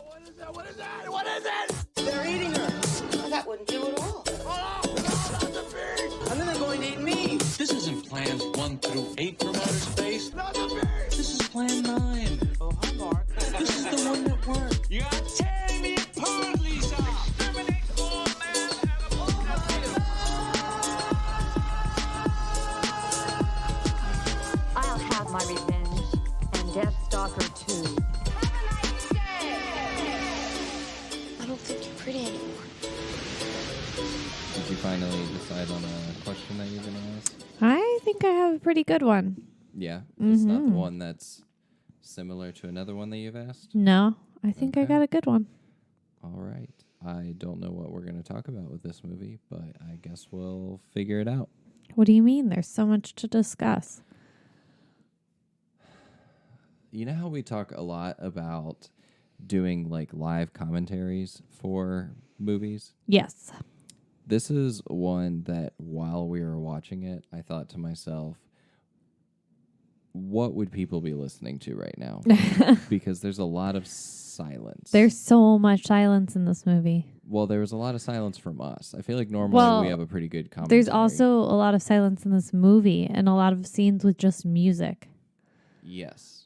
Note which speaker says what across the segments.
Speaker 1: What is that? What is that? What is it?
Speaker 2: They're eating her. Well, that wouldn't do at all.
Speaker 1: Oh, no, not the beast!
Speaker 2: And then they're going to eat me.
Speaker 3: This isn't plans 1 through 8 from outer space.
Speaker 1: Not the beast!
Speaker 3: This is plan 9.
Speaker 2: Oh, hi, Mark.
Speaker 3: This is the one that worked.
Speaker 1: You're tearing me apart, Lisa! Exterminate all man
Speaker 4: I'll have my revenge, and Deathstalker too.
Speaker 5: I don't think you're pretty anymore.
Speaker 6: Did you finally decide on a question that you're going to ask?
Speaker 7: I think I have a pretty good one.
Speaker 6: Yeah? It's not the one that's similar to another one that you've asked?
Speaker 7: No, I think I got a good one.
Speaker 6: All right. I don't know what we're going to talk about with this movie, but I guess we'll figure it out.
Speaker 7: What do you mean? There's so much to discuss.
Speaker 6: You know how we talk a lot about doing like live commentaries for movies?
Speaker 7: Yes.
Speaker 6: This is one that while we were watching it, I thought to myself, what would people be listening to right now? Because there's a lot of silence.
Speaker 7: There's so much silence in this movie.
Speaker 6: Well, there was a lot of silence from us. I feel like normally we have a pretty good commentary.
Speaker 7: There's also a lot of silence in this movie and a lot of scenes with just music.
Speaker 6: Yes.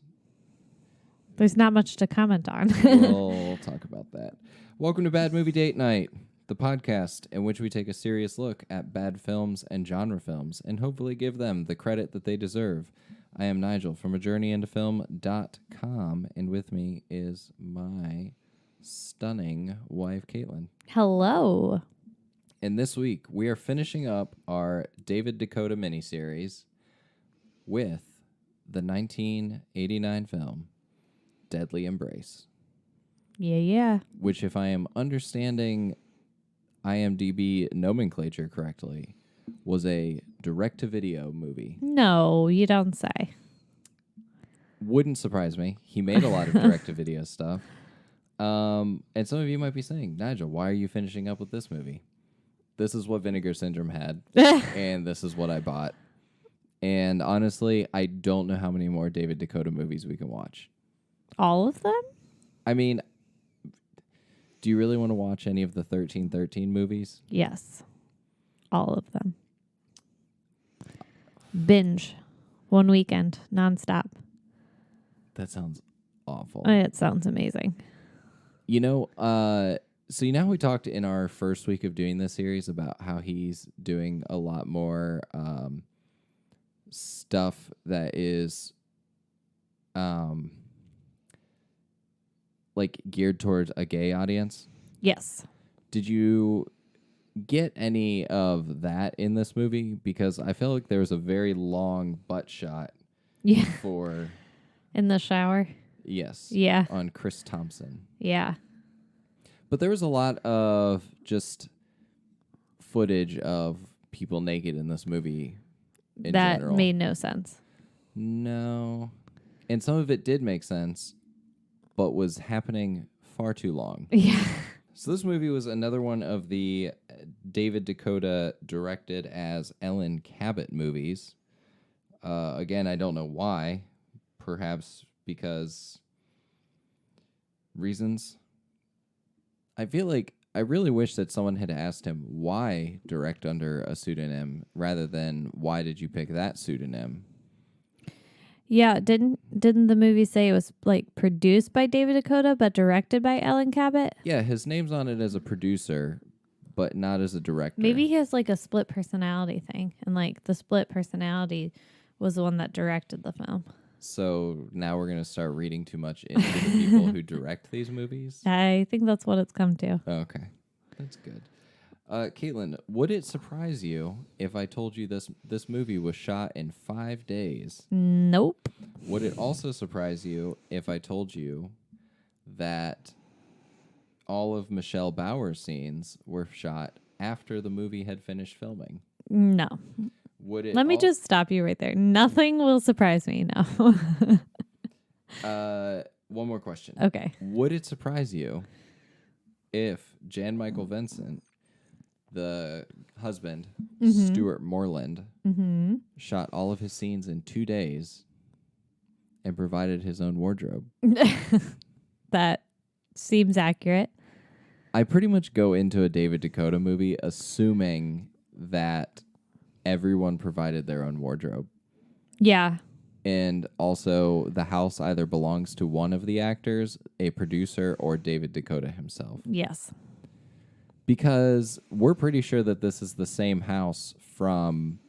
Speaker 7: There's not much to comment on.
Speaker 6: We'll talk about that. Welcome to Bad Movie Date Night, the podcast in which we take a serious look at bad films and genre films and hopefully give them the credit that they deserve. I am Nigel from ajourneyintofilm.com, and with me is my stunning wife, Caitlyn.
Speaker 7: Hello.
Speaker 6: And this week, we are finishing up our David DeCoteau miniseries with the 1989 film Deadly Embrace.
Speaker 7: Yeah.
Speaker 6: Which, if I am understanding IMDb nomenclature correctly, was a direct-to-video movie.
Speaker 7: No, you don't say.
Speaker 6: Wouldn't surprise me. He made a lot of direct-to-video stuff. And some of you might be saying, Nigel, why are you finishing up with this movie? This is what Vinegar Syndrome had, and this is what I bought. And honestly, I don't know how many more David DeCoteau movies we can watch.
Speaker 7: All of them?
Speaker 6: I mean, do you really want to watch any of the 1313 movies?
Speaker 7: Yes. All of them. Binge. One weekend. Nonstop.
Speaker 6: That sounds awful.
Speaker 7: It sounds amazing.
Speaker 6: You know, so you know how we talked in our first week of doing this series about how he's doing a lot more stuff that is like geared towards a gay audience?
Speaker 7: Yes.
Speaker 6: Did you get any of that in this movie? Because I felt like there was a very long butt shot for...
Speaker 7: In the shower?
Speaker 6: Yes.
Speaker 7: Yeah.
Speaker 6: On Chris Thompson.
Speaker 7: Yeah.
Speaker 6: But there was a lot of just footage of people naked in this movie in
Speaker 7: that
Speaker 6: general.
Speaker 7: Made no sense.
Speaker 6: No. And some of it did make sense, but was happening far too long.
Speaker 7: Yeah.
Speaker 6: So this movie was another one of the David DeCoteau directed as Ellen Cabot movies. Again, I don't know why. Perhaps because reasons. I feel like I really wish that someone had asked him why direct under a pseudonym rather than why did you pick that pseudonym?
Speaker 7: Yeah, didn't the movie say it was like produced by David DeCoteau but directed by Ellen Cabot?
Speaker 6: Yeah, his name's on it as a producer, but not as a director.
Speaker 7: Maybe he has like a split personality thing, and like the split personality was the one that directed the film.
Speaker 6: So now we're going to start reading too much into the people who direct these movies?
Speaker 7: I think that's what it's come to.
Speaker 6: Okay, that's good. Caitlyn, would it surprise you if I told you this movie was shot in 5 days?
Speaker 7: Nope.
Speaker 6: Would it also surprise you if I told you that all of Michelle Bauer's scenes were shot after the movie had finished filming?
Speaker 7: No.
Speaker 6: Would it?
Speaker 7: Let me just stop you right there. Nothing will surprise me. No.
Speaker 6: One more question.
Speaker 7: Okay.
Speaker 6: Would it surprise you if Jan Michael Vincent, the husband, Stuart Moreland, shot all of his scenes in 2 days and provided his own wardrobe?
Speaker 7: That seems accurate.
Speaker 6: I pretty much go into a David DeCoteau movie assuming that everyone provided their own wardrobe.
Speaker 7: Yeah.
Speaker 6: And also the house either belongs to one of the actors, a producer, or David DeCoteau himself.
Speaker 7: Yes.
Speaker 6: Because we're pretty sure that this is the same house from,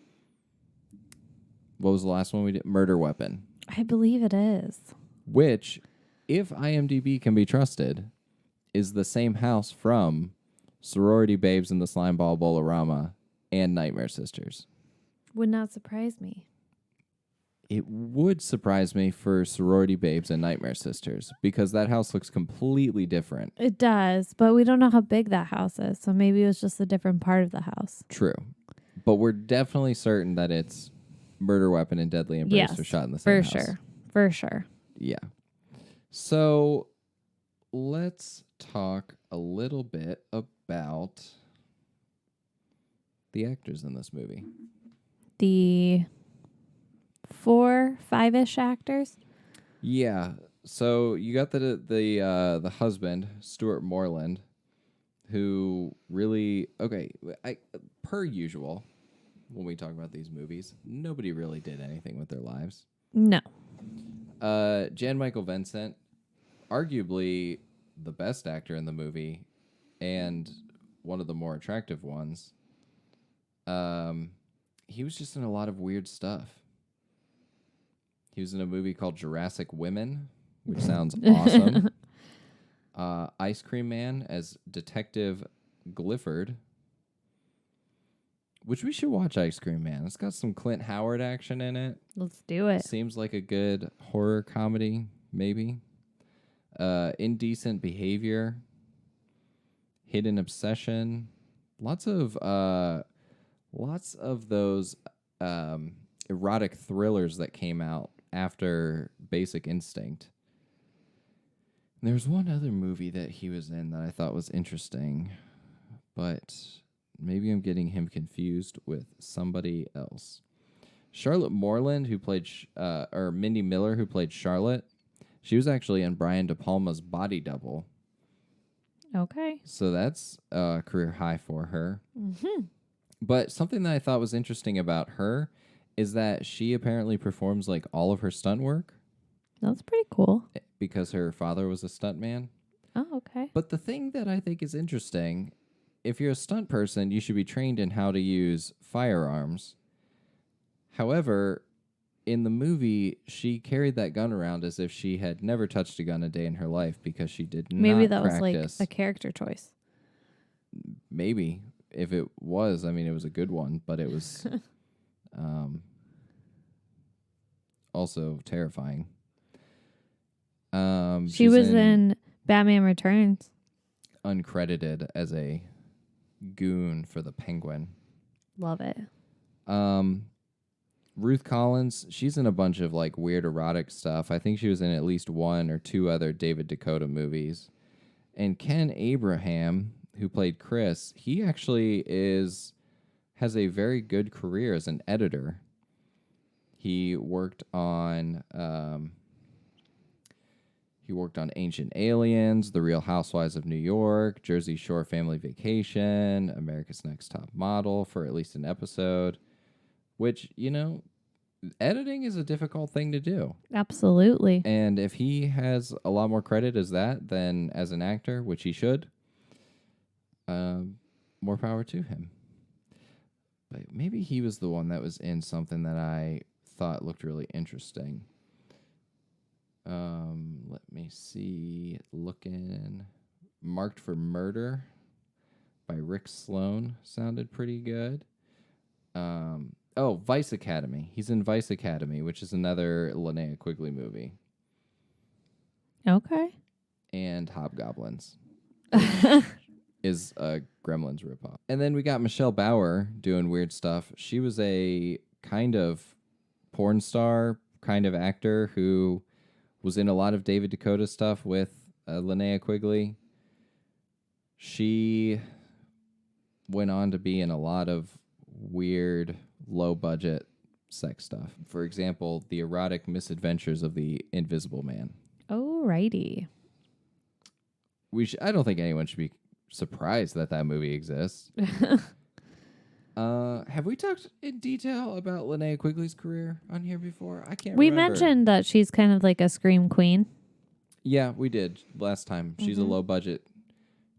Speaker 6: what was the last one we did? Murder Weapon.
Speaker 7: I believe it is.
Speaker 6: Which, if IMDb can be trusted, is the same house from Sorority Babes in the Slimeball Bolorama and Nightmare Sisters.
Speaker 7: Would not surprise me.
Speaker 6: It would surprise me for Sorority Babes and Nightmare Sisters because that house looks completely different.
Speaker 7: It does, but we don't know how big that house is, so maybe it was just a different part of the house.
Speaker 6: True. But we're definitely certain that it's Murder Weapon and Deadly Embrace were shot in the same house.
Speaker 7: For sure.
Speaker 6: Yeah. So let's talk a little bit about the actors in this movie.
Speaker 7: The 4-5-ish actors.
Speaker 6: Yeah. So you got the husband, Stuart Moreland, who really per usual when we talk about these movies, nobody really did anything with their lives.
Speaker 7: No.
Speaker 6: Jan Michael Vincent, arguably the best actor in the movie and one of the more attractive ones. He was just in a lot of weird stuff. He was in a movie called Jurassic Women, which sounds awesome. Ice Cream Man as Detective Glifford, which we should watch. Ice Cream Man. It's got some Clint Howard action in it.
Speaker 7: Let's do it.
Speaker 6: Seems like a good horror comedy, maybe. Indecent Behavior, Hidden Obsession, lots of those erotic thrillers that came out after Basic Instinct. And there's one other movie that he was in that I thought was interesting, but maybe I'm getting him confused with somebody else. Charlotte Moreland, who played, or Mindy Miller, who played Charlotte, she was actually in Brian De Palma's Body Double.
Speaker 7: Okay.
Speaker 6: So that's a career high for her.
Speaker 7: Mm-hmm.
Speaker 6: But something that I thought was interesting about her is that she apparently performs like all of her stunt work.
Speaker 7: That's pretty cool.
Speaker 6: Because her father was a stuntman.
Speaker 7: Oh, okay.
Speaker 6: But the thing that I think is interesting, if you're a stunt person, you should be trained in how to use firearms. However, in the movie, she carried that gun around as if she had never touched a gun a day in her life because she did not
Speaker 7: Maybe that
Speaker 6: practice.
Speaker 7: was like a character choice.
Speaker 6: Maybe. If it was, I mean, it was a good one, but it was also terrifying.
Speaker 7: She was in Batman Returns.
Speaker 6: Uncredited as a goon for the Penguin.
Speaker 7: Love it.
Speaker 6: Ruth Collins, she's in a bunch of like weird erotic stuff. I think she was in at least one or two other David DeCoteau movies. And Ken Abraham, who played Chris, he actually has a very good career as an editor. He worked on Ancient Aliens, The Real Housewives of New York, Jersey Shore Family Vacation, America's Next Top Model for at least an episode, which, you know, editing is a difficult thing to do.
Speaker 7: Absolutely.
Speaker 6: And if he has a lot more credit as that than as an actor, which he should, more power to him. But maybe he was the one that was in something that I thought looked really interesting. Let me see. Looking. Marked for Murder by Rick Sloan sounded pretty good. Vice Academy. He's in Vice Academy, which is another Linnea Quigley movie.
Speaker 7: Okay.
Speaker 6: And Hobgoblins. Is a Gremlins ripoff. And then we got Michelle Bauer doing weird stuff. She was a kind of porn star, kind of actor who was in a lot of David DeCoteau stuff with Linnea Quigley. She went on to be in a lot of weird, low-budget sex stuff. For example, The Erotic Misadventures of the Invisible Man.
Speaker 7: Alrighty.
Speaker 6: I don't think anyone should be surprised that that movie exists. Have we talked in detail about Linnea Quigley's career on here before? I can't
Speaker 7: We
Speaker 6: remember.
Speaker 7: mentioned that she's kind of like a scream queen.
Speaker 6: Yeah, we did last time. She's a low budget,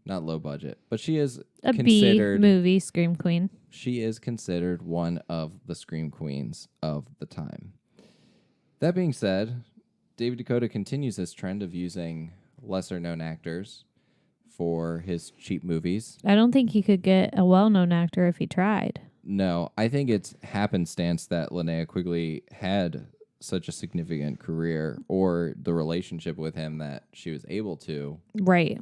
Speaker 6: not low budget, but she is
Speaker 7: A B
Speaker 6: considered
Speaker 7: movie scream queen.
Speaker 6: She is considered one of the scream queens of the time. That being said, David DeCoteau continues this trend of using lesser known actors for his cheap movies.
Speaker 7: I don't think he could get a well-known actor if he tried.
Speaker 6: No, I think it's happenstance that Linnea Quigley had such a significant career, or the relationship with him that she was able to
Speaker 7: Right.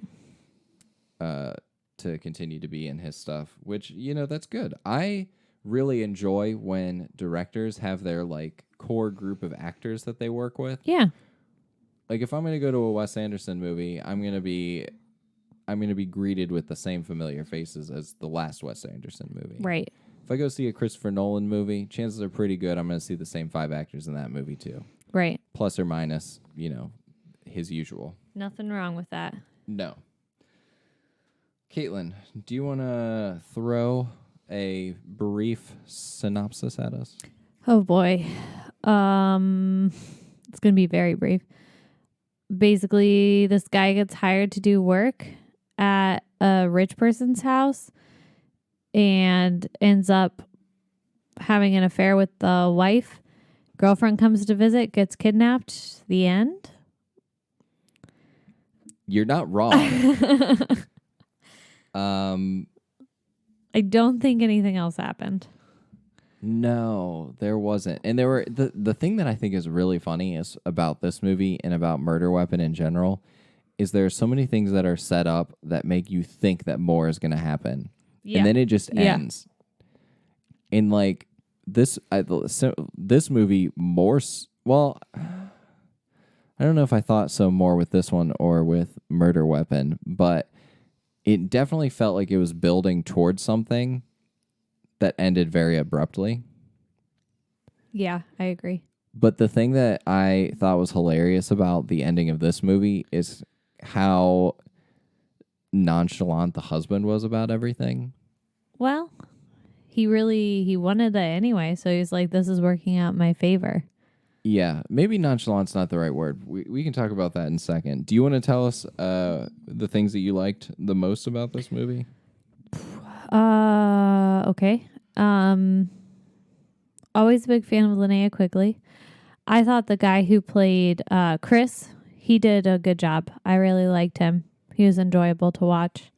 Speaker 6: to continue to be in his stuff, which, that's good. I really enjoy when directors have their like core group of actors that they work with.
Speaker 7: Yeah.
Speaker 6: Like if I'm going to go to a Wes Anderson movie, I'm going to be greeted with the same familiar faces as the last Wes Anderson movie.
Speaker 7: Right.
Speaker 6: If I go see a Christopher Nolan movie, chances are pretty good I'm going to see the same 5 actors in that movie too.
Speaker 7: Right.
Speaker 6: Plus or minus, his usual.
Speaker 7: Nothing wrong with that.
Speaker 6: No. Caitlyn, do you want to throw a brief synopsis at us?
Speaker 7: Oh boy. It's going to be very brief. Basically, this guy gets hired to do work at a rich person's house and ends up having an affair with the wife. Girlfriend comes to visit, gets kidnapped. The end.
Speaker 6: You're not wrong.
Speaker 7: I don't think anything else happened.
Speaker 6: No, there wasn't. And there were the thing that I think is really funny is about this movie and about Murder Weapon in general is there are so many things that are set up that make you think that more is going to happen.
Speaker 7: Yeah.
Speaker 6: And then it just ends. And like this movie well, I don't know if I thought so more with this one or with Murder Weapon, but it definitely felt like it was building towards something that ended very abruptly.
Speaker 7: Yeah, I agree.
Speaker 6: But the thing that I thought was hilarious about the ending of this movie is how nonchalant the husband was about everything.
Speaker 7: Well, he wanted that anyway, so he's like, this is working out in my favor.
Speaker 6: Yeah, maybe nonchalant's not the right word. We can talk about that in a second. Do you want to tell us the things that you liked the most about this movie?
Speaker 7: Okay. Always a big fan of Linnea Quigley. I thought the guy who played Chris, he did a good job. I really liked him. He was enjoyable to watch.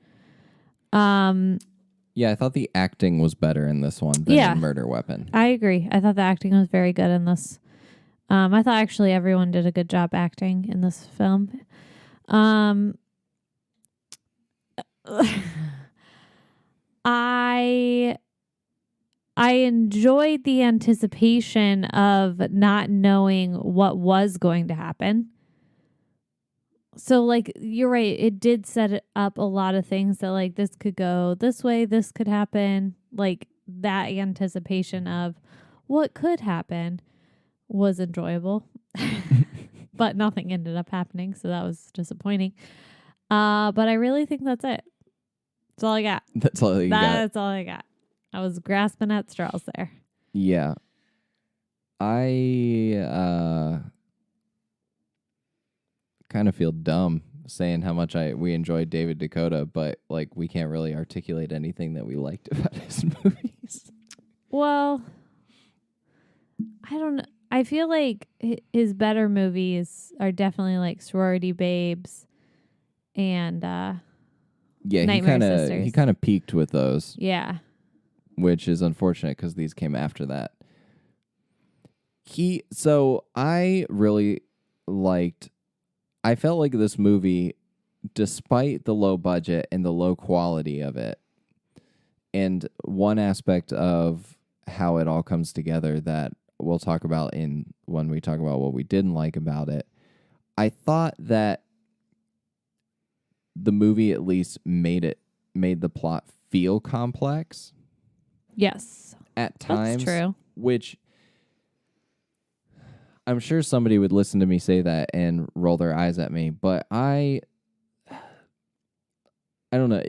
Speaker 6: Yeah, I thought the acting was better in this one than in Murder Weapon.
Speaker 7: I agree. I thought the acting was very good in this. I thought actually everyone did a good job acting in this film. I enjoyed the anticipation of not knowing what was going to happen. So, like, you're right. It did set up a lot of things that, like, this could go this way, this could happen. Like, that anticipation of what could happen was enjoyable. But nothing ended up happening, so that was disappointing. But I really think that's it. That's all I got.
Speaker 6: That's all you got.
Speaker 7: That's all I got. I was grasping at straws there.
Speaker 6: Yeah. I kind of feel dumb saying how much we enjoyed David DeCoteau, but like we can't really articulate anything that we liked about his movies.
Speaker 7: Well, I don't know. I feel like his better movies are definitely like Sorority Babes and
Speaker 6: yeah,
Speaker 7: Nightmare Sisters.
Speaker 6: he kind of peaked with those.
Speaker 7: Yeah.
Speaker 6: Which is unfortunate because these came after that. So I really liked. I felt like this movie, despite the low budget and the low quality of it, and one aspect of how it all comes together that we'll talk about when we talk about what we didn't like about it, I thought that the movie at least made the plot feel complex.
Speaker 7: Yes.
Speaker 6: At times.
Speaker 7: That's true.
Speaker 6: Which I'm sure somebody would listen to me say that and roll their eyes at me, but I I don't know.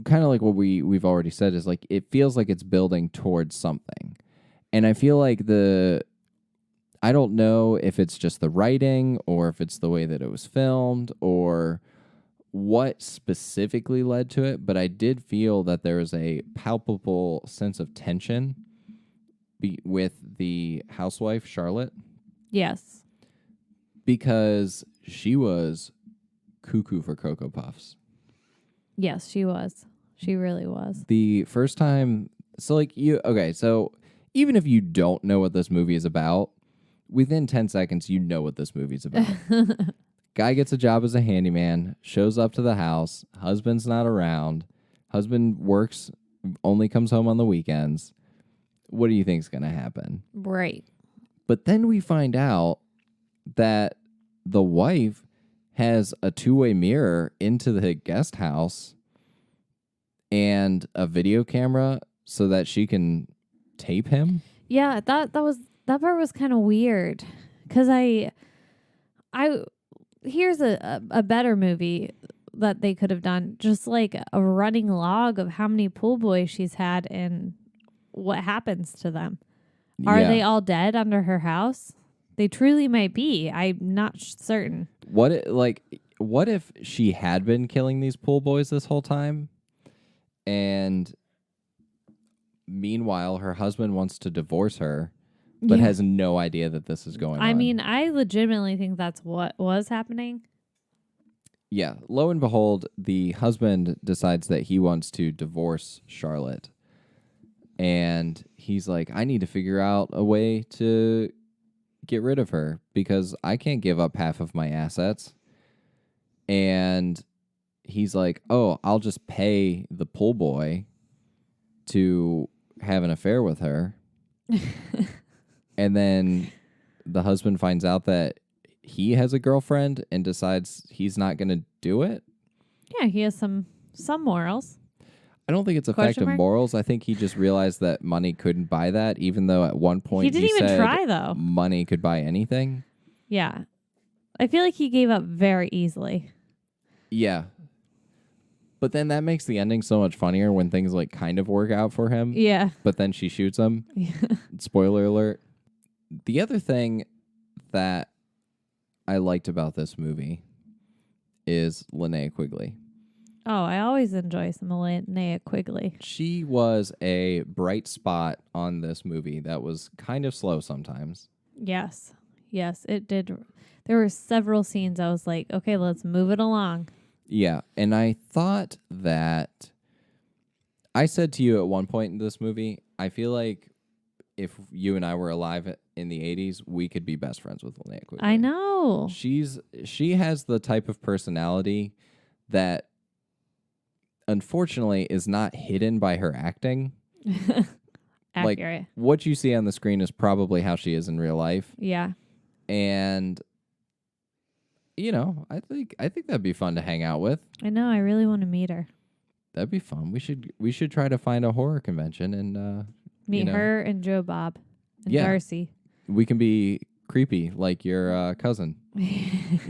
Speaker 6: Kind of like what we've already said is like it feels like it's building towards something, and I feel like I don't know if it's just the writing or if it's the way that it was filmed or what specifically led to it, but I did feel that there was a palpable sense of tension with the housewife, Charlotte,
Speaker 7: Yes.
Speaker 6: because she was cuckoo for Cocoa Puffs.
Speaker 7: Yes, she was. She really was.
Speaker 6: The first time, so even if you don't know what this movie is about, within 10 seconds, you know what this movie's about. Guy gets a job as a handyman, shows up to the house, husband's not around, husband works, only comes home on the weekends. What do you think's going to happen?
Speaker 7: Right.
Speaker 6: But then we find out that the wife has a two-way mirror into the guest house and a video camera so that she can tape him.
Speaker 7: Yeah, that part was kind of weird because I here's a better movie that they could have done, just like a running log of how many pool boys she's had and what happens to them. Are
Speaker 6: Yeah.
Speaker 7: they all dead under her house? They truly might be. I'm not certain.
Speaker 6: What if she had been killing these pool boys this whole time, and meanwhile her husband wants to divorce her, but
Speaker 7: Yeah.
Speaker 6: has no idea that this is going on?
Speaker 7: I mean, I legitimately think that's what was happening.
Speaker 6: Yeah. Lo and behold, the husband decides that he wants to divorce Charlotte. And he's like, I need to figure out a way to get rid of her because I can't give up half of my assets. And he's like, oh, I'll just pay the pool boy to have an affair with her. And then the husband finds out that he has a girlfriend and decides he's not going to do it.
Speaker 7: Yeah, he has some morals.
Speaker 6: I don't think it's
Speaker 7: Question
Speaker 6: effective
Speaker 7: mark?
Speaker 6: morals. I think he just realized that money couldn't buy that, even though at one point
Speaker 7: He didn't even
Speaker 6: said
Speaker 7: try, though.
Speaker 6: money could buy anything.
Speaker 7: Yeah. I feel like he gave up very easily.
Speaker 6: Yeah. But then that makes the ending so much funnier when things like kind of work out for him.
Speaker 7: Yeah.
Speaker 6: But then she shoots him. Spoiler alert. The other thing that I liked about this movie is Linnea Quigley.
Speaker 7: Oh, I always enjoy some Linnea Quigley.
Speaker 6: She was a bright spot on this movie that was kind of slow sometimes.
Speaker 7: Yes. Yes, it did. There were several scenes I was like, okay, let's move it along.
Speaker 6: Yeah, and I thought that I said to you at one point in this movie, I feel like if you and I were alive in the 80s, we could be best friends with Linnea Quigley.
Speaker 7: I know.
Speaker 6: She has the type of personality that unfortunately is not hidden by her acting.
Speaker 7: Accurate.
Speaker 6: Like what you see on the screen is probably how she is in real life.
Speaker 7: Yeah.
Speaker 6: And you know, I think that'd be fun to hang out with.
Speaker 7: I know. I really want to meet her.
Speaker 6: That'd be fun. We should try to find a horror convention and
Speaker 7: Meet her and Joe Bob and
Speaker 6: Yeah.
Speaker 7: Darcy.
Speaker 6: we can be creepy like your cousin.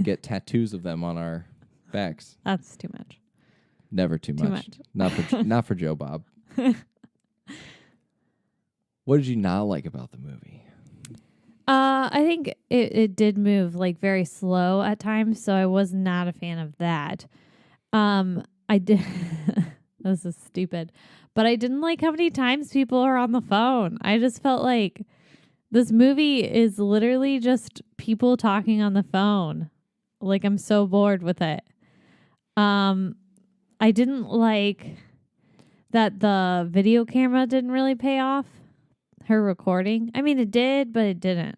Speaker 6: Get tattoos of them on our backs.
Speaker 7: That's too much.
Speaker 6: Never too
Speaker 7: Too
Speaker 6: much. Not for Joe Bob. What did you not like about the movie?
Speaker 7: I think it did move like very slow at times, so I was not a fan of that. I did. This is stupid, but I didn't like how many times people are on the phone. I just felt like this movie is literally just people talking on the phone. Like I'm so bored with it. I didn't like that the video camera didn't really pay off her recording. I mean, it did, but it didn't.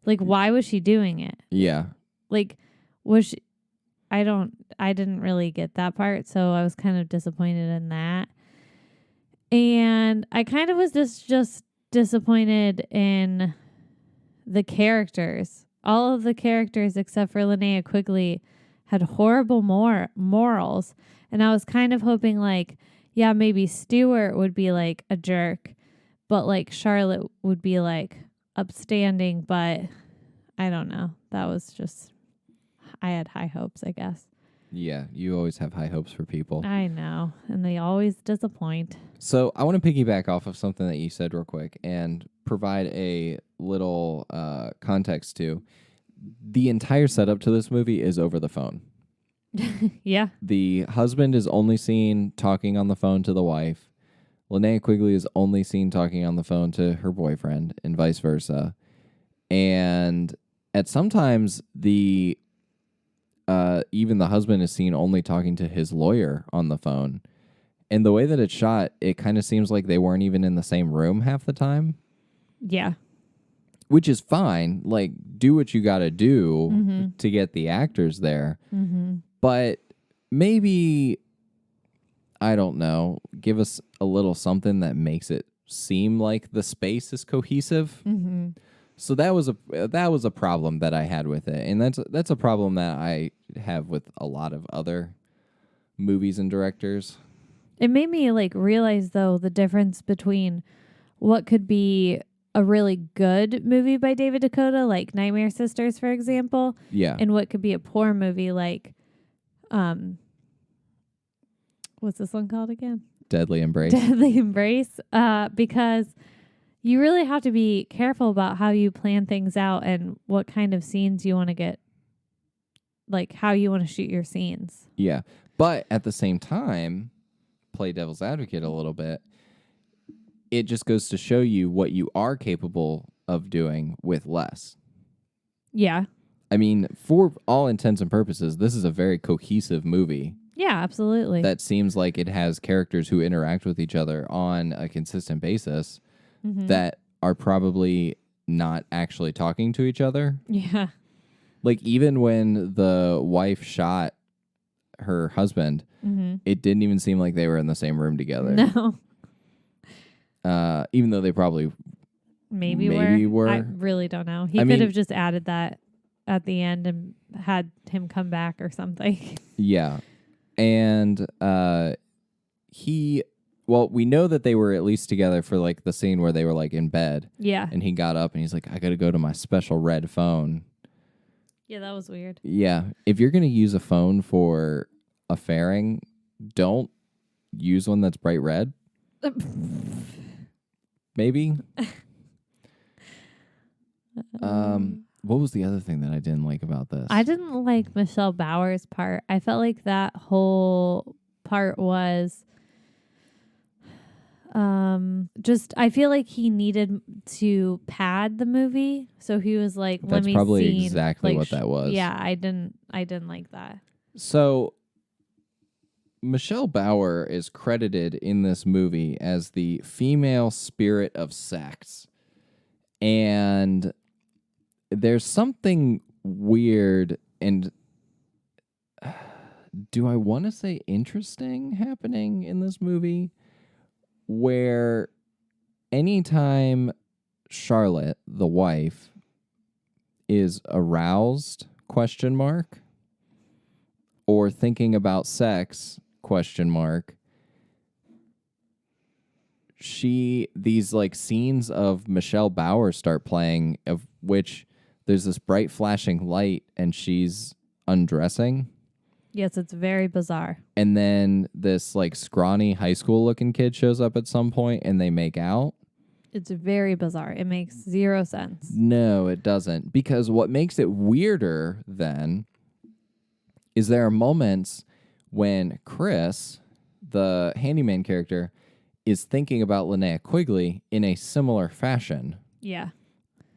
Speaker 7: Like, why was she doing it?
Speaker 6: Yeah.
Speaker 7: Like, was she... I didn't really get that part, so I was kind of disappointed in that. And I kind of was just disappointed in the characters. All of the characters except for Linnea Quigley had horrible morals. And I was kind of hoping like, yeah, maybe Stuart would be like a jerk, but like Charlotte would be like upstanding, but I don't know. That was just, I had high hopes, I guess.
Speaker 6: Yeah, you always have high hopes for people.
Speaker 7: I know, and they always disappoint.
Speaker 6: So I want to piggyback off of something that you said real quick and provide a little context to. The entire setup to this movie is over the phone.
Speaker 7: Yeah.
Speaker 6: The husband is only seen talking on the phone to the wife. Linnea Quigley is only seen talking on the phone to her boyfriend and vice versa. And at sometimes the even the husband is seen only talking to his lawyer on the phone. And the way that it's shot, it kind of seems like they weren't even in the same room half the time.
Speaker 7: Yeah.
Speaker 6: Which is fine. Like, do what you got to do to get the actors there.
Speaker 7: Mm-hmm.
Speaker 6: But maybe, I don't know, give us a little something that makes it seem like the space is cohesive.
Speaker 7: Mm-hmm.
Speaker 6: So that was a problem that I had with it, and that's a problem that I have with a lot of other movies and directors.
Speaker 7: It made me like realize though the difference between what could be a really good movie by David DeCoteau, like Nightmare Sisters, for example,
Speaker 6: Yeah.
Speaker 7: and what could be a poor movie like, what's this one called again?
Speaker 6: Deadly Embrace.
Speaker 7: Deadly Embrace, because you really have to be careful about how you plan things out and what kind of scenes you want to get, like how you want to shoot your scenes.
Speaker 6: Yeah. But at the same time, play devil's advocate a little bit. It just goes to show you what you are capable of doing with less.
Speaker 7: Yeah.
Speaker 6: I mean, for all intents and purposes, this is a very cohesive movie.
Speaker 7: Yeah, absolutely.
Speaker 6: That seems like it has characters who interact with each other on a consistent basis that are probably not actually talking to each other.
Speaker 7: Yeah.
Speaker 6: Like, even when the wife shot her husband, it didn't even seem like they were in the same room together.
Speaker 7: No.
Speaker 6: Even though they probably
Speaker 7: Maybe
Speaker 6: were.
Speaker 7: I really don't know. He
Speaker 6: I
Speaker 7: could
Speaker 6: mean-
Speaker 7: have just added that at the end and had him come back or something.
Speaker 6: Yeah. And we know that they were at least together for like the scene where they were like in bed.
Speaker 7: Yeah.
Speaker 6: And he got up and he's like, I got to go to my special red phone.
Speaker 7: Yeah, that was weird.
Speaker 6: Yeah. If you're going to use a phone for affairing, don't use one that's bright red. Maybe. What was the other thing that I didn't like about this?
Speaker 7: I didn't like Michelle Bauer's part. I felt like that whole part was just, I feel like he needed to pad the movie. So he was like, let
Speaker 6: That's
Speaker 7: me
Speaker 6: probably
Speaker 7: see,
Speaker 6: exactly
Speaker 7: like,
Speaker 6: what that was.
Speaker 7: Yeah, I didn't like that.
Speaker 6: So Michelle Bauer is credited in this movie as the female spirit of sex. And there's something weird and do I want to say interesting happening in this movie where anytime Charlotte, the wife, is aroused, ? Or thinking about sex, ? These like scenes of Michelle Bauer start playing, of which there's this bright flashing light and she's undressing.
Speaker 7: Yes, it's very bizarre.
Speaker 6: And then this like scrawny high school looking kid shows up at some point and they make out.
Speaker 7: It's very bizarre. It makes zero sense.
Speaker 6: No, it doesn't. Because what makes it weirder then is there are moments when Chris, the handyman character, is thinking about Linnea Quigley in a similar fashion.
Speaker 7: Yeah.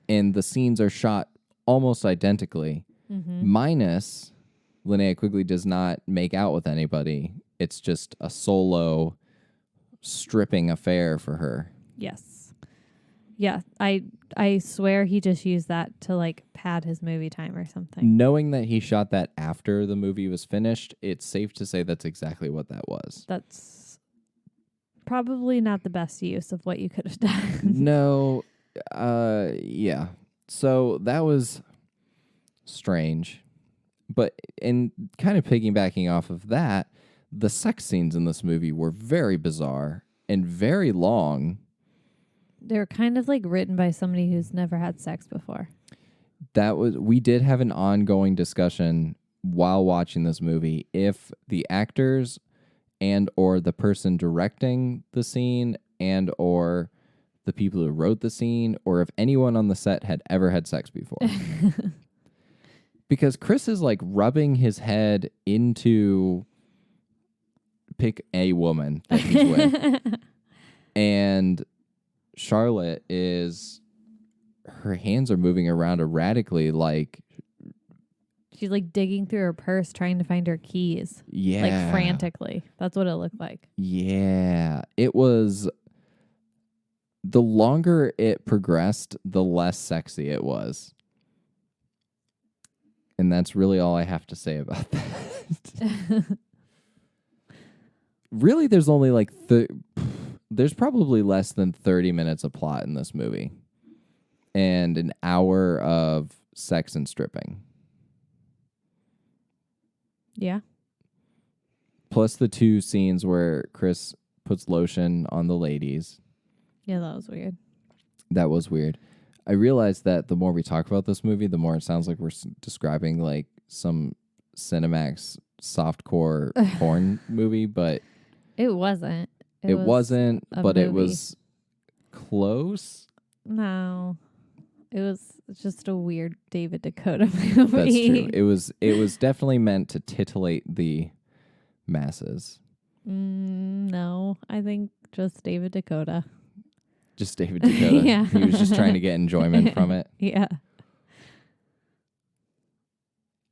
Speaker 6: And the scenes are shot almost identically, minus Linnea Quigley does not make out with anybody. It's just a solo stripping affair for her.
Speaker 7: Yes. Yeah. I swear he just used that to like pad his movie time or something.
Speaker 6: Knowing that he shot that after the movie was finished, it's safe to say that's exactly what that was.
Speaker 7: That's probably not the best use of what you could have done.
Speaker 6: No. Yeah. So that was strange. But in kind of piggybacking off of that, the sex scenes in this movie were very bizarre and very long.
Speaker 7: They're kind of like written by somebody who's never had sex before.
Speaker 6: We did have an ongoing discussion while watching this movie if the actors and or the person directing the scene and or the people who wrote the scene or if anyone on the set had ever had sex before. Because Chris is like rubbing his head into pick a woman that he's with. And Charlotte is, her hands are moving around erratically, like
Speaker 7: She's like digging through her purse trying to find her keys.
Speaker 6: yeah,
Speaker 7: Like frantically. That's what it looked like.
Speaker 6: Yeah. It was, the longer it progressed, the less sexy it was. And that's really all I have to say about that. Really, there's only like, there's probably less than 30 minutes of plot in this movie. And an hour of sex and stripping.
Speaker 7: Yeah.
Speaker 6: Plus the 2 scenes where Chris puts lotion on the ladies.
Speaker 7: Yeah, that was weird.
Speaker 6: That was weird. I realized that the more we talk about this movie, the more it sounds like we're describing like some Cinemax softcore porn movie, but
Speaker 7: It wasn't.
Speaker 6: it wasn't,
Speaker 7: a
Speaker 6: but it
Speaker 7: movie.
Speaker 6: was close.
Speaker 7: No. It was just a weird David DeCoteau movie.
Speaker 6: That's true. It was definitely meant to titillate the masses.
Speaker 7: No, I think just David DeCoteau.
Speaker 6: Just David DeCoteau.
Speaker 7: Yeah.
Speaker 6: He was just trying to get enjoyment from it.
Speaker 7: Yeah.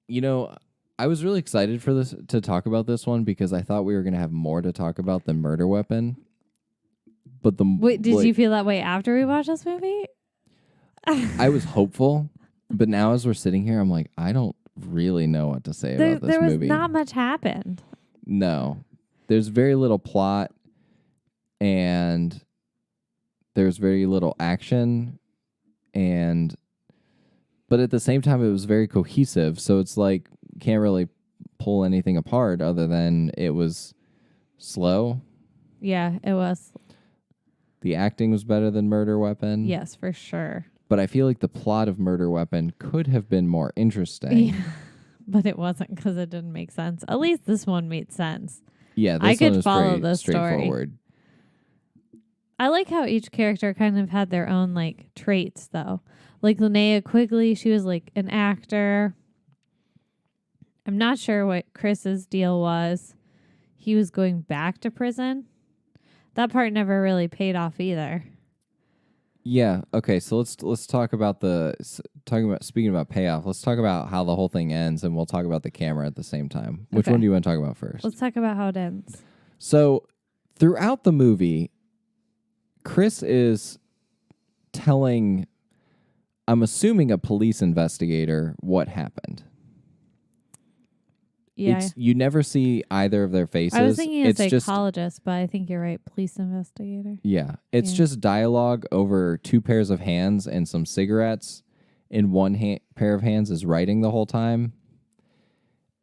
Speaker 6: You know, I was really excited for this to talk about this one because I thought we were going to have more to talk about than Murder Weapon. But
Speaker 7: Wait, did you feel that way after we watched this movie?
Speaker 6: I was hopeful, but now as we're sitting here, I'm like, I don't really know what to say about this
Speaker 7: There was
Speaker 6: movie.
Speaker 7: not much happened.
Speaker 6: No, there's very little plot, and there's very little action, but at the same time, it was very cohesive. So it's like can't really pull anything apart other than it was slow.
Speaker 7: Yeah, it was.
Speaker 6: The acting was better than Murder Weapon.
Speaker 7: Yes, for sure.
Speaker 6: But I feel like the plot of Murder Weapon could have been more interesting.
Speaker 7: Yeah. But it wasn't because it didn't make sense. At least this one made sense.
Speaker 6: Yeah, this
Speaker 7: I
Speaker 6: one
Speaker 7: could
Speaker 6: was
Speaker 7: follow
Speaker 6: pretty
Speaker 7: this story.
Speaker 6: straightforward.
Speaker 7: I like how each character kind of had their own like traits though. Like Linnea Quigley, she was like an actor. I'm not sure what Chris's deal was. He was going back to prison. That part never really paid off either.
Speaker 6: Yeah. Okay. So let's talk about speaking about payoff. Let's talk about how the whole thing ends, and we'll talk about the camera at the same time. Which
Speaker 7: Okay.
Speaker 6: one do you want to talk about first?
Speaker 7: Let's talk about how it ends.
Speaker 6: So throughout the movie, Chris is telling, I'm assuming a police investigator, what happened.
Speaker 7: Yeah.
Speaker 6: You never see either of their faces.
Speaker 7: I was thinking a
Speaker 6: it's just
Speaker 7: psychologist, but I think you're right. Police investigator.
Speaker 6: yeah, it's
Speaker 7: Yeah.
Speaker 6: just dialogue over 2 pairs of hands and some cigarettes. In one pair of hands is writing the whole time.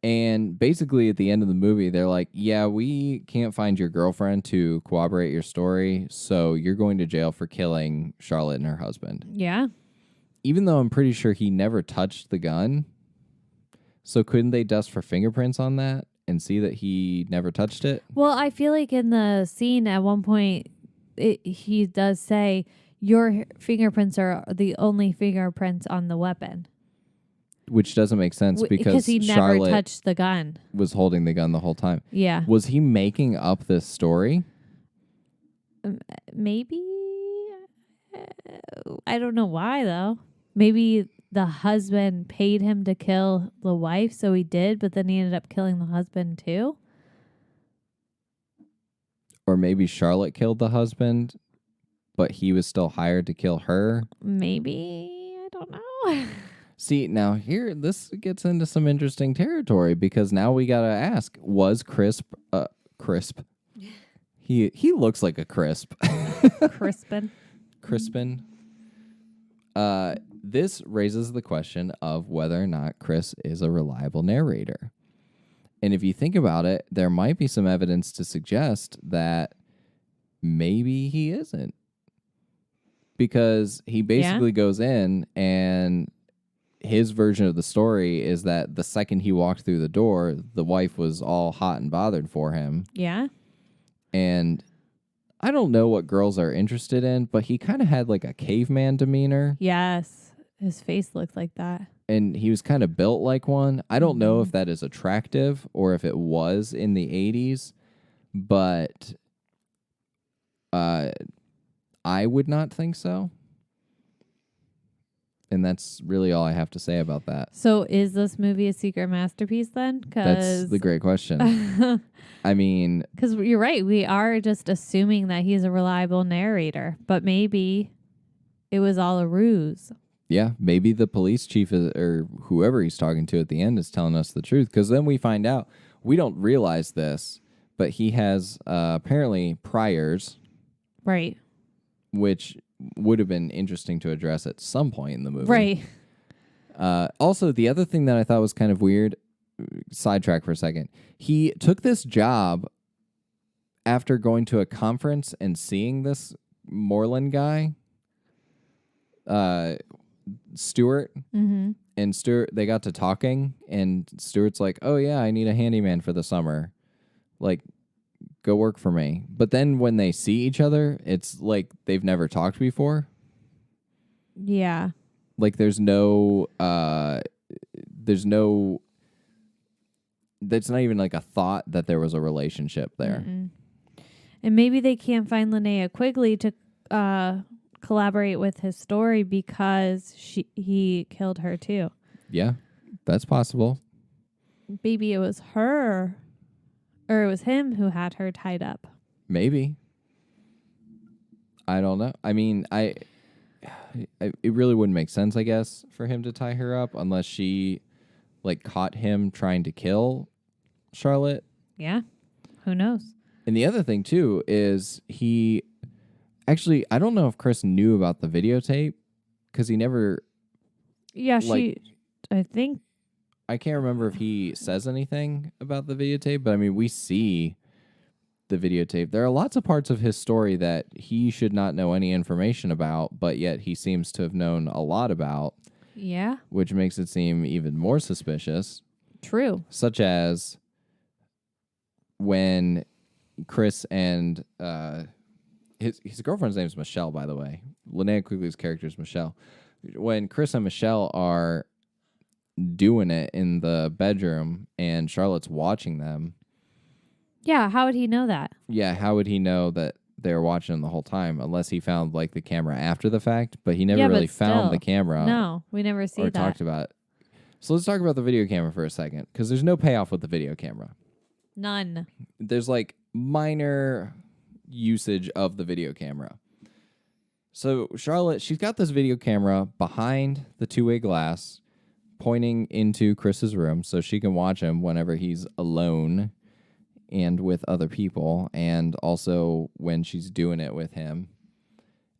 Speaker 6: And basically at the end of the movie, they're like, yeah, we can't find your girlfriend to corroborate your story, so you're going to jail for killing Charlotte and her husband.
Speaker 7: Yeah.
Speaker 6: Even though I'm pretty sure he never touched the gun. So couldn't they dust for fingerprints on that and see that he never touched it?
Speaker 7: Well, I feel like in the scene at one point, he does say, your fingerprints are the only fingerprints on the weapon.
Speaker 6: Which doesn't make sense because
Speaker 7: he never
Speaker 6: Charlotte
Speaker 7: touched the gun.
Speaker 6: was holding the gun the whole time.
Speaker 7: Yeah.
Speaker 6: Was he making up this story?
Speaker 7: Maybe. I don't know why, though. Maybe the husband paid him to kill the wife, so he did, but then he ended up killing the husband, too.
Speaker 6: Or maybe Charlotte killed the husband, but he was still hired to kill her?
Speaker 7: Maybe. I don't know.
Speaker 6: See, now here, this gets into some interesting territory because now we got to ask, was Crisp? He looks like a crisp.
Speaker 7: Crispin.
Speaker 6: Crispin. This raises the question of whether or not Chris is a reliable narrator. And if you think about it, there might be some evidence to suggest that maybe he isn't. Because he basically goes in and his version of the story is that the second he walked through the door, the wife was all hot and bothered for him.
Speaker 7: Yeah.
Speaker 6: And I don't know what girls are interested in, but he kind of had like a caveman demeanor.
Speaker 7: Yes. His face looked like that.
Speaker 6: And he was kind of built like one. I don't know if that is attractive or if it was in the 80s, but I would not think so. And that's really all I have to say about that.
Speaker 7: So is this movie a secret masterpiece then?
Speaker 6: That's the great question. I mean,
Speaker 7: because you're right. We are just assuming that he's a reliable narrator, but maybe it was all a ruse.
Speaker 6: yeah, maybe the police chief or whoever he's talking to at the end is telling us the truth. Because then we find out, we don't realize this, but he has apparently priors.
Speaker 7: Right.
Speaker 6: Which would have been interesting to address at some point in the movie.
Speaker 7: Right.
Speaker 6: Also, the other thing that I thought was kind of weird, sidetrack for a second, he took this job after going to a conference and seeing this Moreland guy, Stuart.
Speaker 7: Mm-hmm.
Speaker 6: And Stuart, they got to talking, and Stuart's like, oh, yeah, I need a handyman for the summer. Like, go work for me. But then when they see each other, it's like they've never talked before.
Speaker 7: Yeah.
Speaker 6: Like there's no that's not even like a thought that there was a relationship there.
Speaker 7: Mm-mm. And maybe they can't find Linnea Quigley to collaborate with his story because he killed her too.
Speaker 6: Yeah, that's possible.
Speaker 7: Maybe it was her. Or it was him who had her tied up.
Speaker 6: Maybe. I don't know. I mean, it really wouldn't make sense, I guess, for him to tie her up unless she like caught him trying to kill Charlotte.
Speaker 7: Yeah. Who knows?
Speaker 6: And the other thing too is I don't know if Chris knew about the videotape because he never.
Speaker 7: Yeah,
Speaker 6: I can't remember if he says anything about the videotape, but I mean, we see the videotape. There are lots of parts of his story that he should not know any information about, but yet he seems to have known a lot about.
Speaker 7: Yeah.
Speaker 6: Which makes it seem even more suspicious.
Speaker 7: True.
Speaker 6: Such as when Chris and his girlfriend's name is Michelle, by the way. Linnea Quigley's character is Michelle. When Chris and Michelle are doing it in the bedroom and Charlotte's watching them.
Speaker 7: Yeah, how would he know that?
Speaker 6: Yeah, how would he know that they were watching them the whole time unless he found like the camera after the fact, but he never really found the camera.
Speaker 7: No, we never see that.
Speaker 6: Talked about it. So let's talk about the video camera for a second because there's no payoff with the video camera.
Speaker 7: None.
Speaker 6: There's like minor usage of the video camera. So Charlotte, she's got this video camera behind the two-way glass pointing into Chris's room so she can watch him whenever he's alone and with other people, and also when she's doing it with him.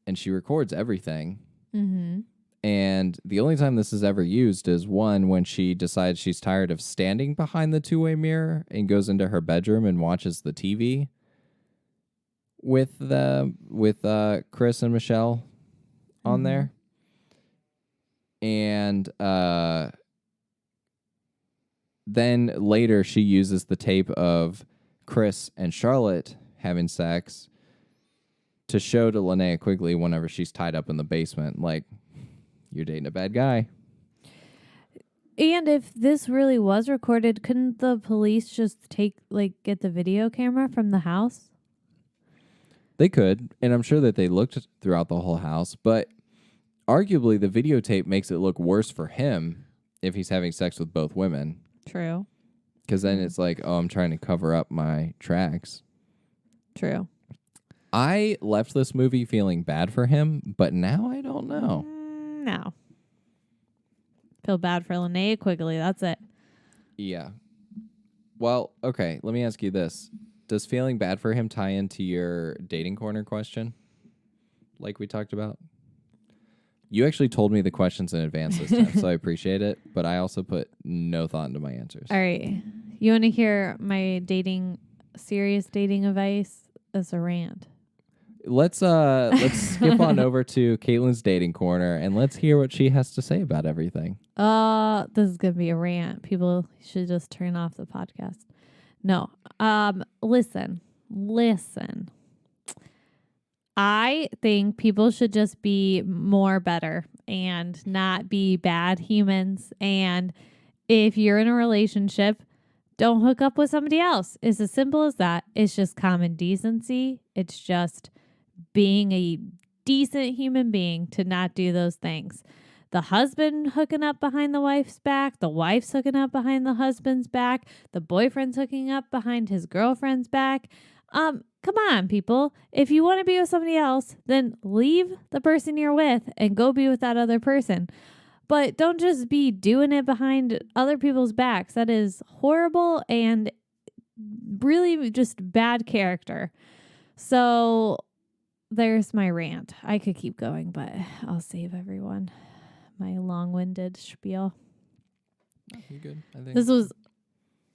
Speaker 6: And she records everything.
Speaker 7: Mm-hmm.
Speaker 6: And the only time this is ever used is one when she decides she's tired of standing behind the two-way mirror and goes into her bedroom and watches the TV with Chris and Michelle on there. And then later she uses the tape of Chris and Charlotte having sex to show to Linnea Quigley whenever she's tied up in the basement. Like, you're dating a bad guy.
Speaker 7: And if this really was recorded, couldn't the police just get the video camera from the house?
Speaker 6: They could, and I'm sure that they looked throughout the whole house, but arguably, the videotape makes it look worse for him if he's having sex with both women.
Speaker 7: True.
Speaker 6: Because then it's like, oh, I'm trying to cover up my tracks.
Speaker 7: True.
Speaker 6: I left this movie feeling bad for him, but now I don't know.
Speaker 7: No. Feel bad for Linnea Quigley. That's it.
Speaker 6: Yeah. Well, okay, let me ask you this. Does feeling bad for him tie into your dating corner question? Like we talked about? You actually told me the questions in advance this time, so I appreciate it. But I also put no thought into my answers.
Speaker 7: All right. You want to hear my serious dating advice? That's a rant.
Speaker 6: Let's skip on over to Caitlyn's dating corner and let's hear what she has to say about everything.
Speaker 7: This is gonna be a rant. People should just turn off the podcast. No. Listen. I think people should just be more better and not be bad humans. And if you're in a relationship, don't hook up with somebody else. It's as simple as that. It's just common decency. It's just being a decent human being to not do those things. The husband hooking up behind the wife's back, the wife's hooking up behind the husband's back, the boyfriend's hooking up behind his girlfriend's back. Come on, people. If you want to be with somebody else, then leave the person you're with and go be with that other person. But don't just be doing it behind other people's backs. That is horrible and really just bad character. So there's my rant. I could keep going, but I'll save everyone my long-winded spiel.
Speaker 6: You're good. I think
Speaker 7: This was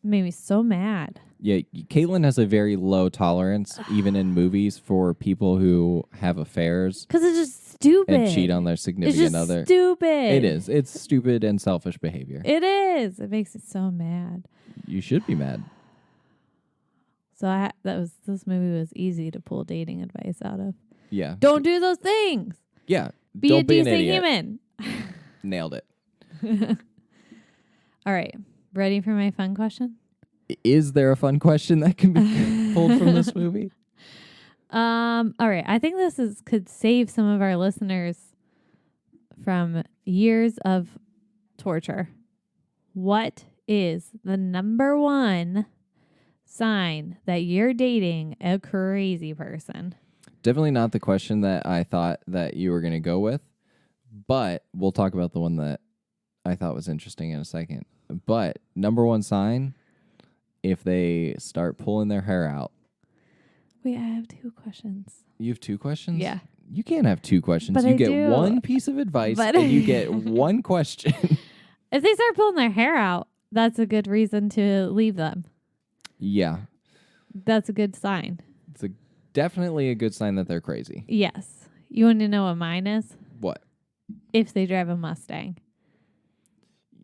Speaker 7: made me so mad.
Speaker 6: Yeah, Caitlyn has a very low tolerance, even in movies, for people who have affairs
Speaker 7: Because it's just stupid.
Speaker 6: and cheat on their
Speaker 7: It's
Speaker 6: significant
Speaker 7: just
Speaker 6: other.
Speaker 7: stupid.
Speaker 6: It is. It's stupid and selfish behavior.
Speaker 7: It is. It makes me so mad.
Speaker 6: You should be mad.
Speaker 7: So this movie was easy to pull dating advice out of.
Speaker 6: Yeah.
Speaker 7: Don't do those things.
Speaker 6: Yeah.
Speaker 7: Be
Speaker 6: Don't
Speaker 7: a
Speaker 6: be an
Speaker 7: decent
Speaker 6: idiot.
Speaker 7: human.
Speaker 6: Nailed it.
Speaker 7: All right. Ready for my fun question?
Speaker 6: Is there a fun question that can be pulled from this movie?
Speaker 7: All right. I think could save some of our listeners from years of torture. What is the number one sign that you're dating a crazy person?
Speaker 6: Definitely not the question that I thought that you were going to go with, but we'll talk about the one that I thought was interesting in a second. But number one sign, if they start pulling their hair out.
Speaker 7: Wait, I have two questions.
Speaker 6: You have two questions?
Speaker 7: Yeah.
Speaker 6: You can't have two questions.
Speaker 7: But
Speaker 6: you
Speaker 7: I
Speaker 6: get
Speaker 7: do.
Speaker 6: one piece of advice
Speaker 7: But-
Speaker 6: and you get one question.
Speaker 7: If they start pulling their hair out, that's a good reason to leave them.
Speaker 6: Yeah.
Speaker 7: That's a good sign.
Speaker 6: It's definitely a good sign that they're crazy.
Speaker 7: Yes. You want to know what mine is?
Speaker 6: What?
Speaker 7: If they drive a Mustang.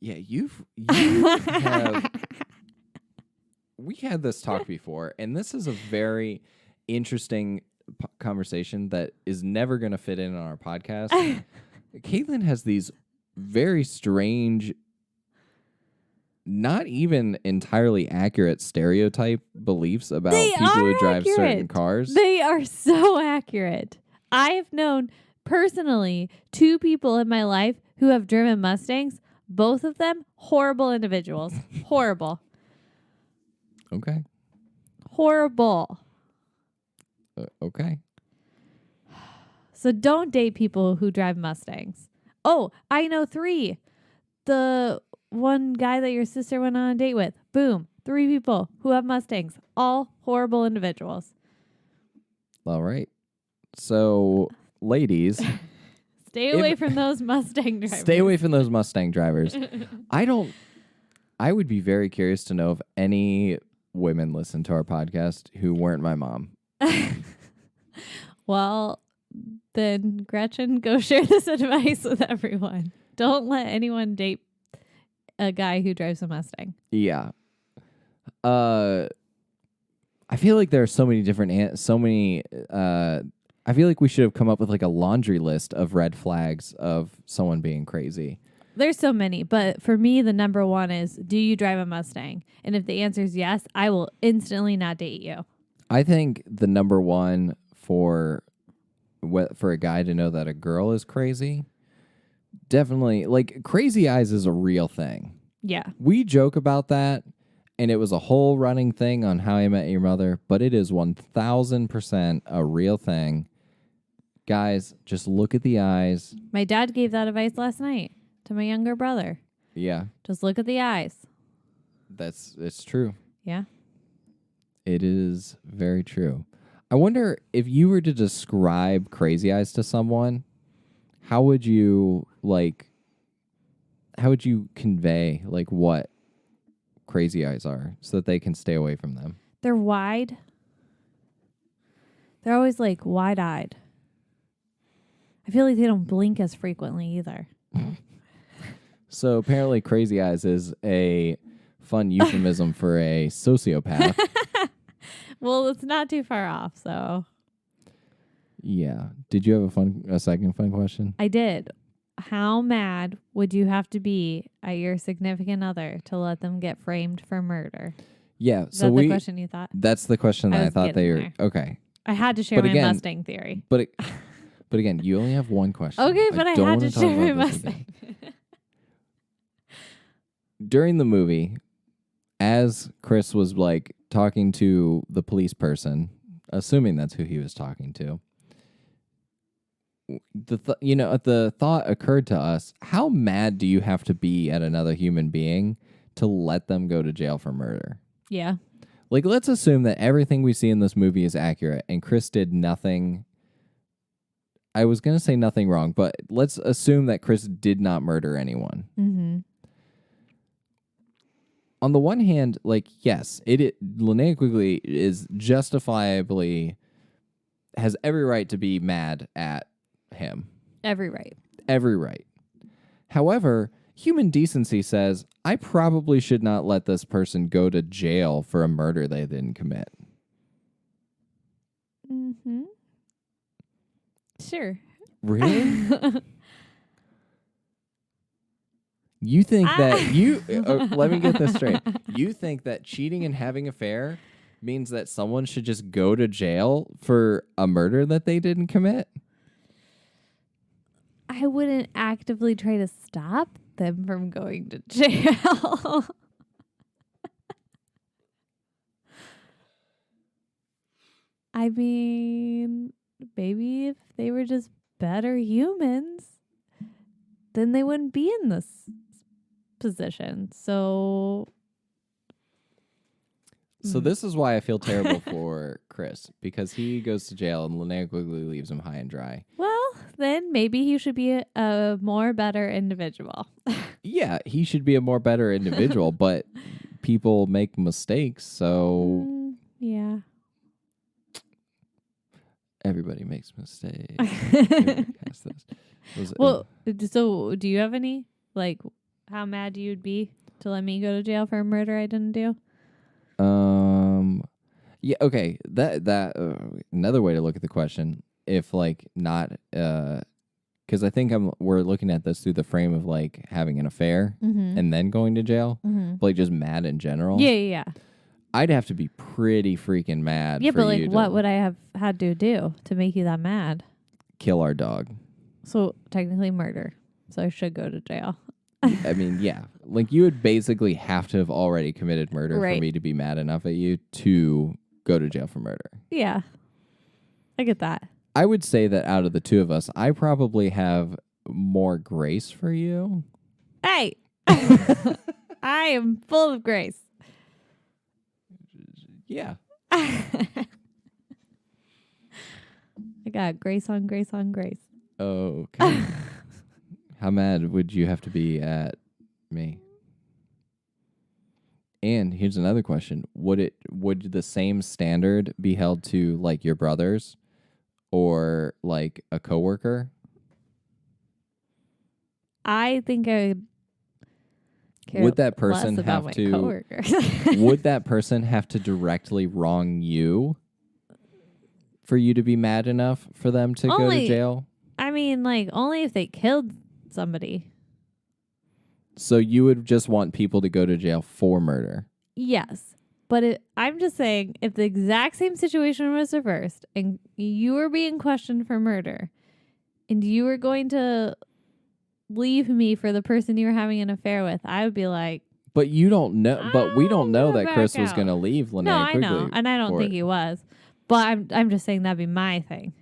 Speaker 6: Yeah, you have. We had this talk before, and this is a very interesting conversation that is never going to fit in on our podcast. Caitlyn has these very strange, not even entirely accurate stereotype beliefs about
Speaker 7: They
Speaker 6: people
Speaker 7: are
Speaker 6: who drive certain
Speaker 7: accurate.
Speaker 6: cars.
Speaker 7: They are so accurate. I have known personally 2 people in my life who have driven Mustangs. Both of them horrible individuals. Horrible.
Speaker 6: Okay.
Speaker 7: Horrible.
Speaker 6: Okay.
Speaker 7: So don't date people who drive Mustangs. Oh, I know 3. The one guy that your sister went on a date with. Boom. 3 people who have Mustangs. All horrible individuals.
Speaker 6: All right. So, ladies,
Speaker 7: Stay away from those Mustang drivers.
Speaker 6: stay away from those Mustang drivers. I would be very curious to know if any women listen to our podcast who weren't my mom.
Speaker 7: Well, then Gretchen, go share this advice with everyone. Don't let anyone date a guy who drives a Mustang.
Speaker 6: Yeah. I feel like there are so many different I feel like we should have come up with like a laundry list of red flags of someone being crazy.
Speaker 7: There's so many, but for me, the number one is, do you drive a Mustang? And if the answer is yes, I will instantly not date you.
Speaker 6: I think the number one for a guy to know that a girl is crazy, definitely, like, crazy eyes is a real thing.
Speaker 7: Yeah.
Speaker 6: We joke about that, and it was a whole running thing on How I Met Your Mother, but it is 1,000% a real thing. Guys, just look at the eyes.
Speaker 7: My dad gave that advice last night to my younger brother.
Speaker 6: Yeah,
Speaker 7: Just look at the eyes.
Speaker 6: it's true.
Speaker 7: Yeah.
Speaker 6: It is very true. I wonder if you were to describe crazy eyes to someone, how would you convey like what crazy eyes are so that they can stay away from them?
Speaker 7: They're wide. They're always like wide-eyed. I feel like they don't blink as frequently either.
Speaker 6: So apparently Crazy Eyes is a fun euphemism for a sociopath.
Speaker 7: Well, it's not too far off, so.
Speaker 6: Yeah. Did you have a second fun question?
Speaker 7: I did. How mad would you have to be at your significant other to let them get framed for murder?
Speaker 6: Yeah.
Speaker 7: Is that the question you thought?
Speaker 6: That's the question that I
Speaker 7: was
Speaker 6: thought they were.
Speaker 7: getting there.
Speaker 6: Okay.
Speaker 7: I had to share
Speaker 6: But
Speaker 7: my
Speaker 6: again-
Speaker 7: Mustang theory.
Speaker 6: But again, you only have one question.
Speaker 7: Okay, but I
Speaker 6: don't
Speaker 7: had
Speaker 6: wanna
Speaker 7: to
Speaker 6: talk
Speaker 7: share my
Speaker 6: about this again.
Speaker 7: Mustang.
Speaker 6: During the movie, as Chris was like talking to the police person, assuming that's who he was talking to, the thought occurred to us: how mad do you have to be at another human being to let them go to jail for murder?
Speaker 7: Yeah.
Speaker 6: Like, let's assume that everything we see in this movie is accurate and Chris did nothing. I was going to say nothing wrong, but let's assume that Chris did not murder anyone.
Speaker 7: Mm-hmm.
Speaker 6: On the one hand, like, yes, Linnea Quigley is justifiably has every right to be mad at him.
Speaker 7: Every right.
Speaker 6: Every right. However, human decency says, I probably should not let this person go to jail for a murder they didn't commit.
Speaker 7: Mm-hmm. Sure.
Speaker 6: Really? You think that let me get this straight. You think that cheating and having an affair means that someone should just go to jail for a murder that they didn't commit?
Speaker 7: I wouldn't actively try to stop them from going to jail. I mean, maybe if they were just better humans, then they wouldn't be in this position. So
Speaker 6: this is why I feel terrible for Chris, because he goes to jail and Linnea Quigley leaves him high and dry.
Speaker 7: well, then maybe he should be a more better individual.
Speaker 6: Yeah, he should be a more better individual, but people make mistakes, so
Speaker 7: Yeah.
Speaker 6: everybody makes mistakes. Everybody has this.
Speaker 7: Well, so do you have any? Like, how mad you'd be to let me go to jail for a murder I didn't do?
Speaker 6: Yeah, okay. That another way to look at the question, if like not because I think we're looking at this through the frame of like having an affair and then going to jail, but like just mad in general.
Speaker 7: Yeah.
Speaker 6: I'd have to be pretty freaking mad.
Speaker 7: Yeah,
Speaker 6: for
Speaker 7: but like,
Speaker 6: you
Speaker 7: what
Speaker 6: to
Speaker 7: would I have had to do to make you that mad?
Speaker 6: kill our dog?
Speaker 7: So technically murder. So I should go to jail.
Speaker 6: I mean, yeah. Like, you would basically have to have already committed murder
Speaker 7: Right.
Speaker 6: for me to be mad enough at you to go to jail for murder.
Speaker 7: Yeah. I get that.
Speaker 6: I would say that out of the two of us, I probably have more grace for you.
Speaker 7: Hey! I am full of grace.
Speaker 6: Yeah.
Speaker 7: I got grace on grace on grace.
Speaker 6: Okay. How mad would you have to be at me? And here's another question. Would the same standard be held to like your brothers or like a coworker?
Speaker 7: I think I would care
Speaker 6: Would that person
Speaker 7: less about
Speaker 6: have
Speaker 7: my
Speaker 6: to
Speaker 7: coworkers.
Speaker 6: would that person have to directly wrong you for you to be mad enough for them to go to
Speaker 7: Only-
Speaker 6: jail?
Speaker 7: I mean, like, only if they killed somebody.
Speaker 6: So you would just want people to go to jail for murder?
Speaker 7: Yes. But I'm just saying, if the exact same situation was reversed and you were being questioned for murder and you were going to leave me for the person you were having an affair with, I would be like,
Speaker 6: But you don't know. But we don't know
Speaker 7: gonna
Speaker 6: that Chris
Speaker 7: back
Speaker 6: was
Speaker 7: out.
Speaker 6: going to leave Linnea
Speaker 7: no, I
Speaker 6: Quigley.
Speaker 7: know. And I don't
Speaker 6: for
Speaker 7: think
Speaker 6: it.
Speaker 7: he was. But I'm just saying that'd be my thing.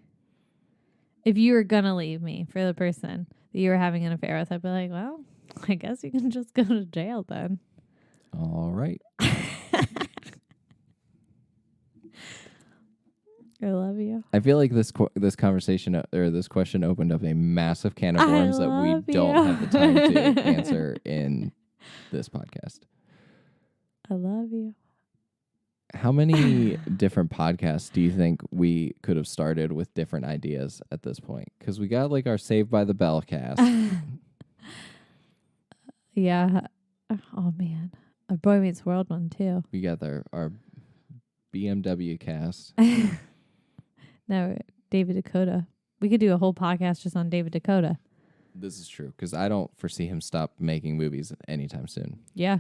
Speaker 7: If you were going to leave me for the person that you were having an affair with, I'd be like, well, I guess you can just go to jail then.
Speaker 6: All right.
Speaker 7: I love you.
Speaker 6: I feel like this conversation or this question opened up a massive can of
Speaker 7: I
Speaker 6: worms that
Speaker 7: love
Speaker 6: we don't
Speaker 7: you.
Speaker 6: have the time to answer in this podcast.
Speaker 7: I love you.
Speaker 6: How many different podcasts do you think we could have started with different ideas at this point? Because we got like our Saved by the Bell cast.
Speaker 7: Yeah. Oh man, a Boy Meets World one too.
Speaker 6: We got our BMW cast.
Speaker 7: No, David DeCoteau. We could do a whole podcast just on David DeCoteau.
Speaker 6: This is true because I don't foresee him stop making movies anytime soon.
Speaker 7: Yeah.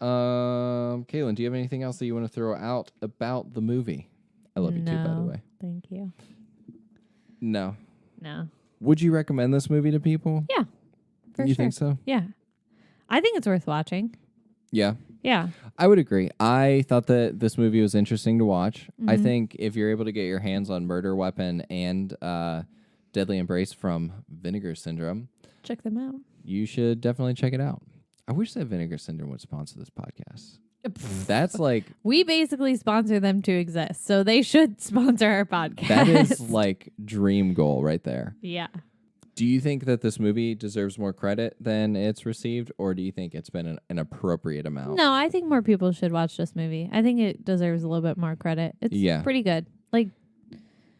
Speaker 6: Caitlyn, do you have anything else that you want to throw out about the movie? I love you too, by the way.
Speaker 7: Thank you.
Speaker 6: No.
Speaker 7: No.
Speaker 6: Would you recommend this movie to people?
Speaker 7: Yeah. For
Speaker 6: You
Speaker 7: sure.
Speaker 6: think so?
Speaker 7: Yeah. I think it's worth watching.
Speaker 6: Yeah.
Speaker 7: Yeah.
Speaker 6: I would agree. I thought that this movie was interesting to watch. I
Speaker 7: Mm-hmm.
Speaker 6: think if you're able to get your hands on Murder Weapon and Deadly Embrace from Vinegar Syndrome,
Speaker 7: Check them out.
Speaker 6: you should definitely check it out. I wish that Vinegar Syndrome would sponsor this podcast. That's like
Speaker 7: We basically sponsor them to exist, so they should sponsor our podcast.
Speaker 6: that is like dream goal right there.
Speaker 7: Yeah.
Speaker 6: Do you think that this movie deserves more credit than it's received, or do you think it's been an appropriate amount?
Speaker 7: No, I think more people should watch this movie. I think it deserves a little bit more credit. It's pretty good. Like,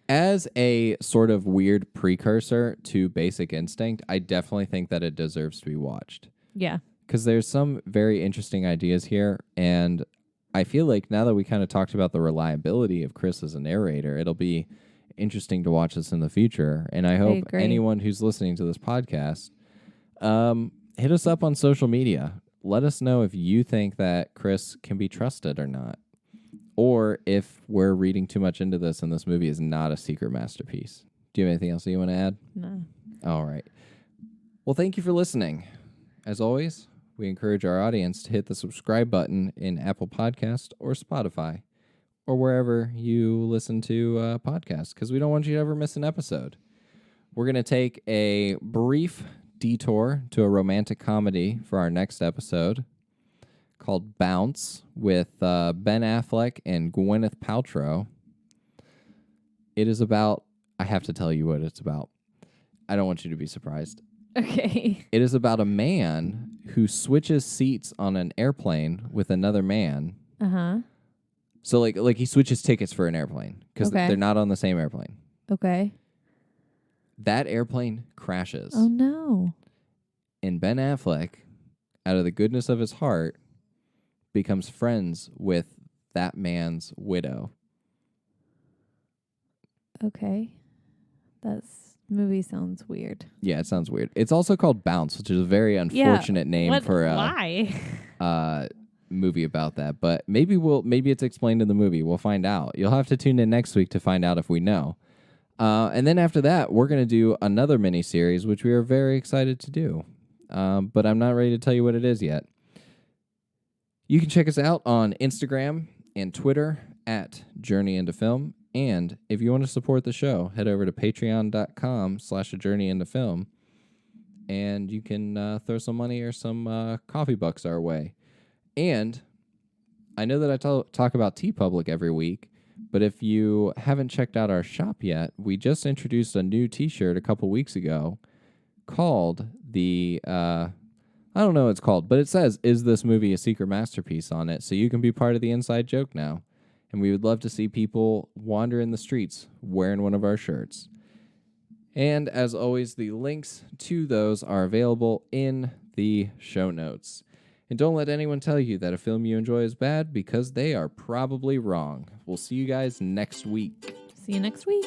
Speaker 6: as a sort of weird precursor to Basic Instinct, I definitely think that it deserves to be watched.
Speaker 7: yeah.
Speaker 6: Because there's some very interesting ideas here, and I feel like now that we kind of talked about the reliability of Chris as a narrator, it'll be interesting to watch this in the future. And I hope
Speaker 7: agree.
Speaker 6: anyone who's listening to this podcast, hit us up on social media. Let us know if you think that Chris can be trusted or not, or if we're reading too much into this and this movie is not a secret masterpiece. Do you have anything else that you want to add?
Speaker 7: No.
Speaker 6: All right. Well, thank you for listening. As always, we encourage our audience to hit the subscribe button in Apple Podcast or Spotify or wherever you listen to podcasts, because we don't want you to ever miss an episode. We're going to take a brief detour to a romantic comedy for our next episode called Bounce with Ben Affleck and Gwyneth Paltrow. It is about, I have to tell you what it's about. I don't want you to be surprised.
Speaker 7: Okay.
Speaker 6: It is about a man who switches seats on an airplane with another man.
Speaker 7: Uh-huh.
Speaker 6: So like he switches tickets for an airplane because
Speaker 7: Okay.
Speaker 6: they're not on the same airplane.
Speaker 7: Okay.
Speaker 6: That airplane crashes.
Speaker 7: Oh, no.
Speaker 6: And Ben Affleck, out of the goodness of his heart, becomes friends with that man's widow.
Speaker 7: Okay. Movie sounds weird.
Speaker 6: Yeah, it sounds weird. It's also called Bounce, which is a very unfortunate name for
Speaker 7: why?
Speaker 6: movie about that. But maybe it's explained in the movie. We'll find out. You'll have to tune in next week to find out if we know. And then after that, we're going to do another miniseries, which we are very excited to do. But I'm not ready to tell you what it is yet. You can check us out on Instagram and Twitter at Journey Into Film. And if you want to support the show, head over to patreon.com/ajourneyintofilm. And you can throw some money or some coffee bucks our way. And I know that I talk about TeePublic every week, but if you haven't checked out our shop yet, we just introduced a new t-shirt a couple weeks ago called the, I don't know what it's called, but it says, "Is this movie a secret masterpiece?" on it, so you can be part of the inside joke now. And we would love to see people wander in the streets wearing one of our shirts. And as always, the links to those are available in the show notes. And don't let anyone tell you that a film you enjoy is bad, because they are probably wrong. We'll see you guys next week.
Speaker 7: See you next week.